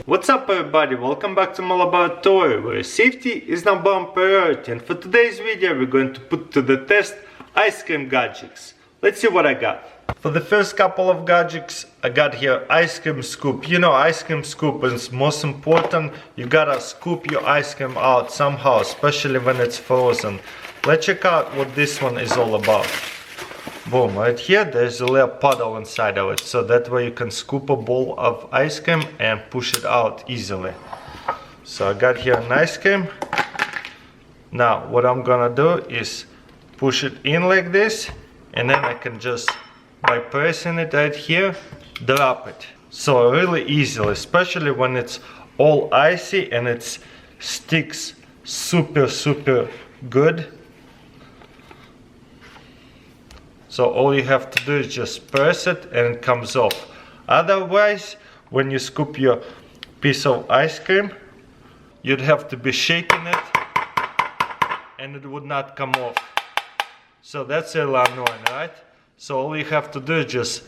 What's up everybody, welcome back to Malaboratory, where safety is number one priority, and for today's video we're going to put to the test ice cream gadgets. Let's see what I got. For the first couple of gadgets, I got here ice cream scoop. You know, ice cream scoop is most important. You gotta scoop your ice cream out somehow, especially when it's frozen. Let's check out what this one is all about. Boom, right here there's a little puddle inside of it, so that way you can scoop a bowl of ice cream and push it out easily. So I got here an ice cream. Now what I'm gonna do is push it in like this, and then I can just, by pressing it right here, drop it. So really easily, especially when it's all icy and it sticks super good. So all you have to do is just press it and it comes off. Otherwise, when you scoop your piece of ice cream, you'd have to be shaking it and it would not come off. So that's really annoying, right? So all you have to do is just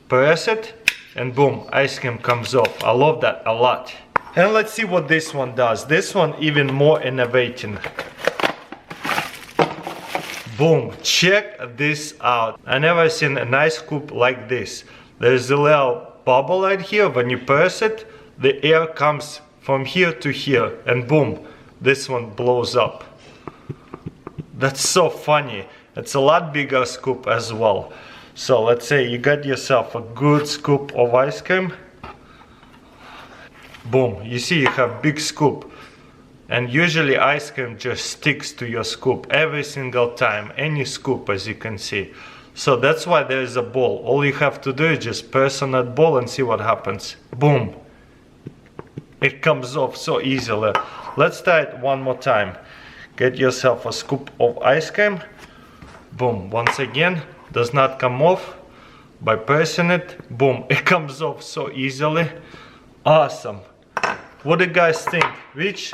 press it and boom, ice cream comes off. I love that a lot. And let's see what this one does. This one even more innovating. Boom, check this out. I never seen an ice scoop like this. There's a little bubble right here. When you press it, the air comes from here to here and boom, this one blows up. That's so funny. It's a lot bigger scoop as well. So let's say you got yourself a good scoop of ice cream. Boom, you see you have big scoop. And usually ice cream just sticks to your scoop every single time, any scoop, as you can see. So that's why there is a ball. All you have to do is just press on that ball and see what happens. Boom. It comes off so easily. Let's try it one more time. Get yourself a scoop of ice cream. Boom. Once again, does not come off. By pressing it, boom, it comes off so easily. Awesome. What do you guys think? Which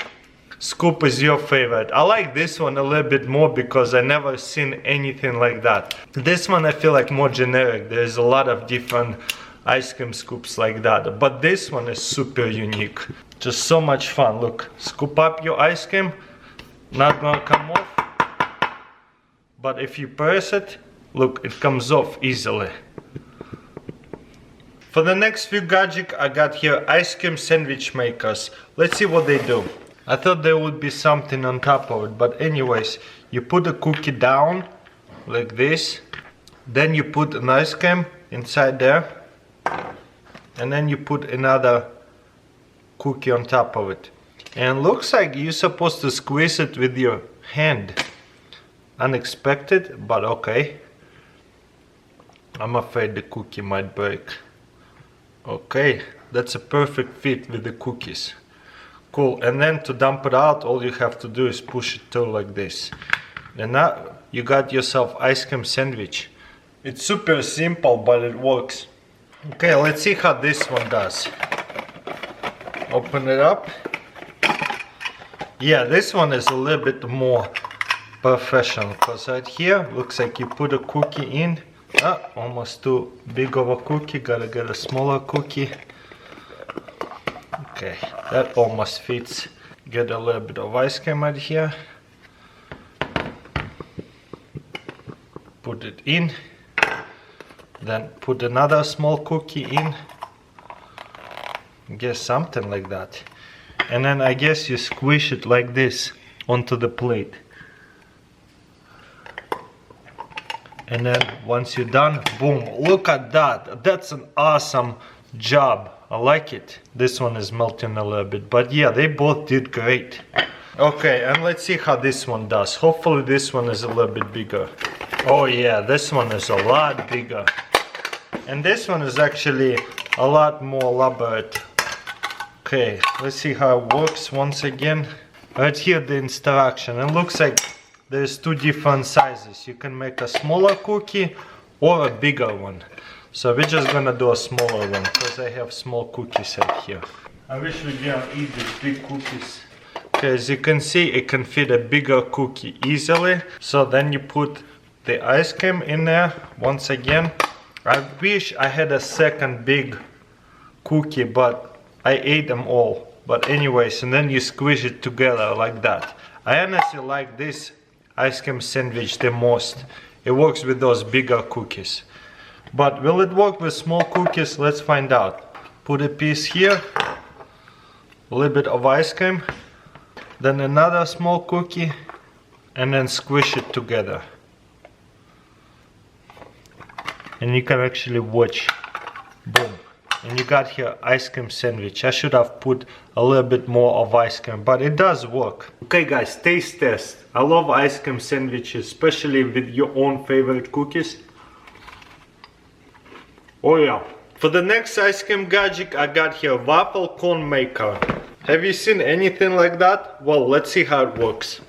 scoop is your favorite? I like this one a little bit more because I never seen anything like that. This one I feel like more generic. There's a lot of different ice cream scoops like that, but this one is super unique. Just so much fun. Look, scoop up your ice cream, not gonna come off, but if you press it, look, it comes off easily. For the next few gadgets, I got here ice cream sandwich makers. Let's see what they do. I thought there would be something on top of it, but anyways, you put a cookie down like this, then you put an ice cream inside there, and then you put another cookie on top of it. And looks like you're supposed to squeeze it with your hand. Unexpected, but okay. I'm afraid the cookie might break. Okay, that's a perfect fit with the cookies. Cool, and then to dump it out, all you have to do is push it through like this. And now you got yourself ice cream sandwich. It's super simple, but it works. Okay, let's see how this one does. Open it up. Yeah, this one is a little bit more professional, because right here, looks like you put a cookie in. Ah, almost too big of a cookie, gotta get a smaller cookie. Okay, that almost fits. Get a little bit of ice cream right here. Put it in. Then put another small cookie in. Guess something like that. And then I guess you squish it like this onto the plate. And then once you're done, boom, look at that. That's an awesome job. I like it. This one is melting a little bit, but yeah, they both did great. Okay, and let's see how this one does. Hopefully this one is a little bit bigger. Oh yeah, this one is a lot bigger. And this one is actually a lot more elaborate. Okay, let's see how it works once again. Right here the instruction. It looks like there's two different sizes. You can make a smaller cookie or a bigger one. So we're just gonna do a smaller one because I have small cookies right here. I wish we didn't eat these big cookies. Okay, as you can see, it can fit a bigger cookie easily. So then you put the ice cream in there once again. I wish I had a second big cookie, but I ate them all. But anyways, and then you squish it together like that. I honestly like this ice cream sandwich the most. It works with those bigger cookies. But will it work with small cookies? Let's find out. Put a piece here, a little bit of ice cream, then another small cookie, and then squish it together. And you can actually watch. Boom. And you got here ice cream sandwich. I should have put a little bit more of ice cream, but it does work. Okay guys, taste test. I love ice cream sandwiches, especially with your own favorite cookies. Oh yeah. For the next ice cream gadget, I got here waffle cone maker. Have you seen anything like that? Well, let's see how it works.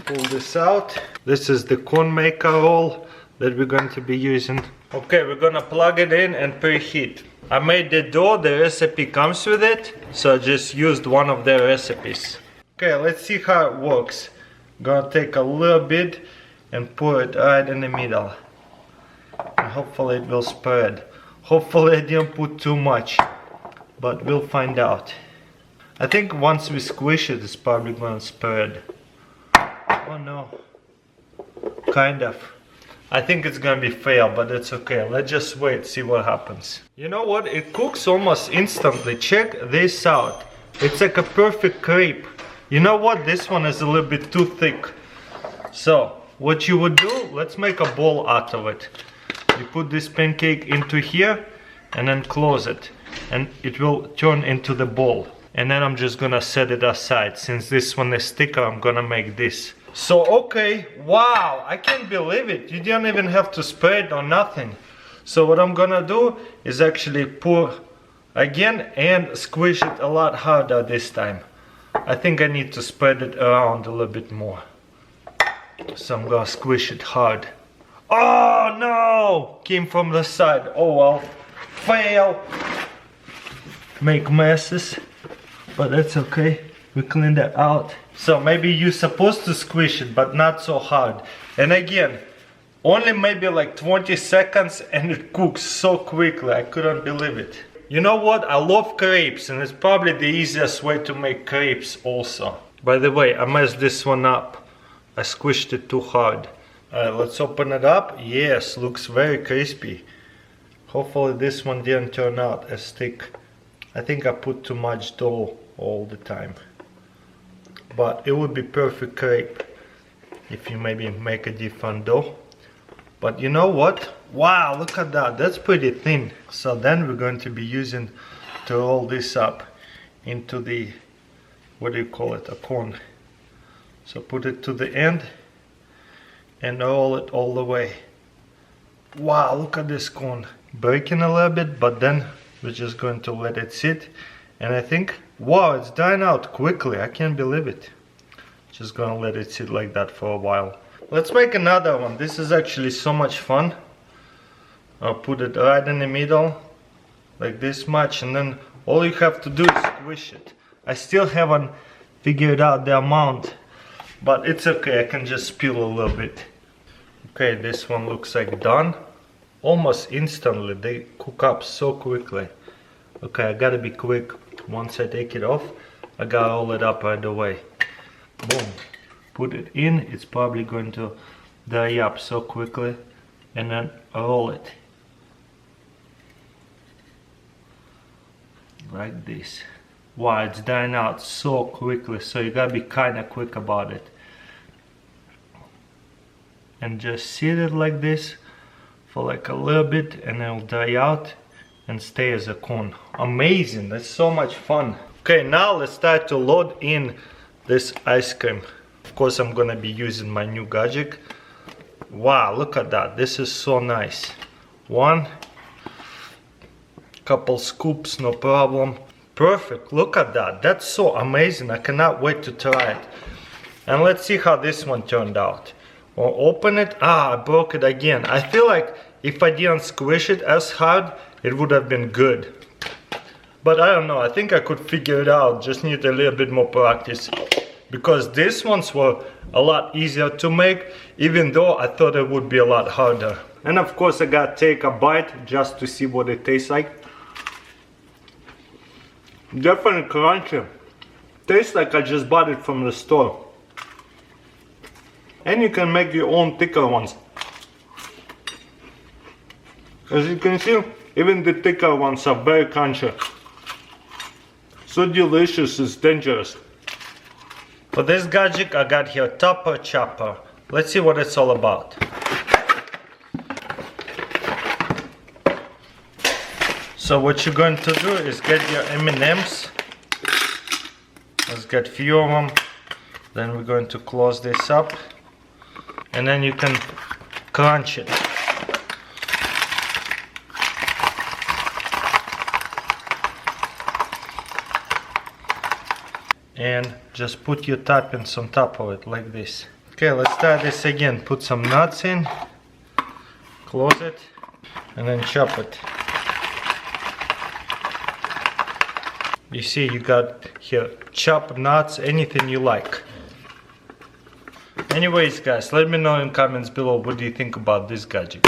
Pull this out. This is the cone maker roll that we're going to be using. Okay, we're gonna plug it in and preheat. I made the dough, the recipe comes with it, so I just used one of their recipes. Okay, let's see how it works. Gonna take a little bit and pour it right in the middle. And hopefully it will spread. Hopefully I didn't put too much, but we'll find out. I think once we squish it, it's probably gonna spread. Oh no, kind of. I think it's gonna be fail, but it's okay. Let's just wait, see what happens. You know what? It cooks almost instantly. Check this out. It's like a perfect crepe. You know what? This one is a little bit too thick. So, what you would do, let's make a ball out of it. You put this pancake into here and then close it. And it will turn into the ball. And then I'm just gonna set it aside. Since this one is thicker, I'm gonna make this. So, okay, wow, I can't believe it. You didn't even have to spread or nothing. So what I'm gonna do is actually pour again and squish it a lot harder this time. I think I need to spread it around a little bit more. So I'm gonna squish it hard. Oh no! Came from the side. Oh well. Fail. Make messes. But that's okay. We clean that out. So maybe you're supposed to squish it, but not so hard. And again, only maybe like 20 seconds and it cooks so quickly. I couldn't believe it. You know what? I love crepes and it's probably the easiest way to make crepes also. By the way, I messed this one up. I squished it too hard. Alright, let's open it up. Yes, looks very crispy. Hopefully this one didn't turn out as thick. I think I put too much dough all the time. But it would be perfect crepe if you maybe make a different dough. But you know what? Wow, look at that. That's pretty thin. So then we're going to be using to roll this up into the, what do you call it, a cone. So put it to the end and roll it all the way. Wow, look at this cone. Breaking a little bit, but then we're just going to let it sit. And I think, wow, it's dying out quickly. I can't believe it. Just gonna let it sit like that for a while. Let's make another one. This is actually so much fun. I'll put it right in the middle, like this much, and then all you have to do is squish it. I still haven't figured out the amount, but it's okay. I can just spill a little bit. Okay, this one looks like done. Almost instantly. They cook up so quickly. Okay, I gotta be quick. Once I take it off, I gotta roll it up right away. Boom. Put it in. It's probably going to dry up so quickly. And then roll it. Like this. Wow, it's drying out so quickly. So you gotta be kinda quick about it. And just sit it like this for like a little bit and it'll dry out and stay as a cone. Amazing, that's so much fun. Okay, now let's start to load in this ice cream. Of course, I'm gonna be using my new gadget. Wow, look at that, this is so nice. One, couple scoops, no problem. Perfect, look at that, that's so amazing. I cannot wait to try it. And let's see how this one turned out. Or open it. Ah, I broke it again. I feel like if I didn't squish it as hard, it would have been good. But I don't know, I think I could figure it out. Just need a little bit more practice. Because these ones were a lot easier to make, even though I thought it would be a lot harder. And of course I gotta take a bite just to see what it tastes like. Definitely crunchy. Tastes like I just bought it from the store. And you can make your own thicker ones. As you can see, even the thicker ones are very crunchy. So delicious, it's dangerous. For this gadget I got here topper chopper. Let's see what it's all about. So what you're going to do is get your M&Ms. Let's get a few of them. Then we're going to close this up. And then you can crunch it. And just put your toppings on top of it like this. Okay, let's try this again. Put some nuts in, close it, and then chop it. You see, you got here chopped nuts, anything you like. Anyways guys, let me know in comments below what do you think about this gadget.